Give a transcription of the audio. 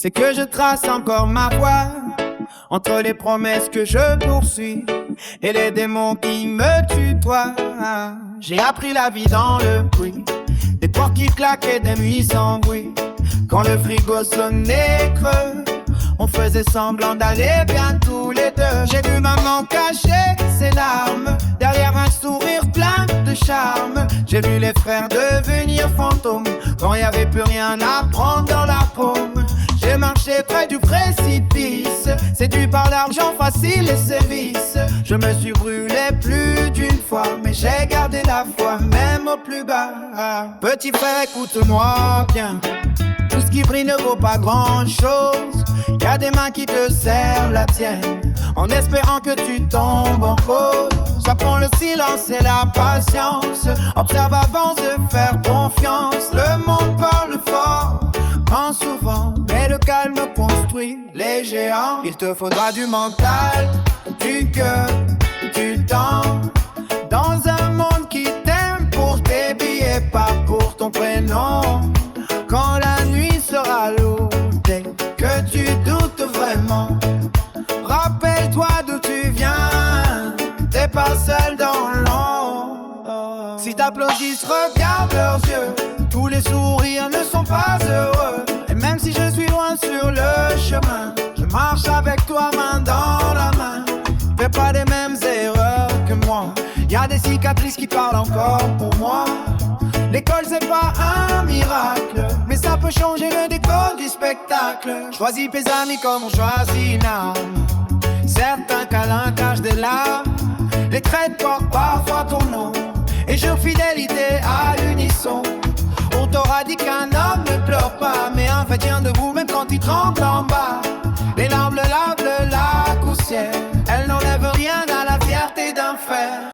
c'est que je trace encore ma voie entre les promesses que je poursuis et les démons qui me tutoient. J'ai appris la vie dans le bruit des portes qui claquent et des nuits sans bruit. Quand le frigo sonnait creux, on faisait semblant d'aller bien tous les deux. J'ai vu maman cacher ses larmes derrière un sourire plein de charme. J'ai vu les frères devenir fantômes quand y avait plus rien à prendre dans la paume. J'ai marché près du précipice, séduit par l'argent facile et ses vices. Je me suis brûlé plus d'une fois, mais j'ai gardé la foi même au plus bas. Petit frère, écoute-moi bien, tout ce qui brille ne vaut pas grand chose. Y'a des mains qui te serrent la tienne en espérant que tu tombes en cause. Ça prend le silence et la patience. Observe avant de faire confiance. Le monde parle fort, pense souvent, mais le calme construit les géants. Il te faudra du mental, du cœur, du temps, dans un monde qui t'aime pour tes billets, pas pour ton prénom. Quand la nuit sera lourde et que tu doutes vraiment, rappelle-toi d'où tu viens, t'es pas seul dans l'ombre. Si t'applaudissent, regarde leurs yeux, tous les sourires ne sont pas heureux. Et même si je suis loin sur le chemin, je marche avec toi main dans la main. Fais pas les mêmes erreurs que moi, y'a des cicatrices qui parlent encore pour moi. L'école c'est pas un miracle, mais ça peut changer le décor du spectacle. Choisis tes amis comme on choisit une arme. Certains câlins cachent des larmes, les traits portent parfois ton nom et jure fidélité à l'unisson. On t'aura dit qu'un homme ne pleure pas, mais un fait tient debout même quand il tremble en bas.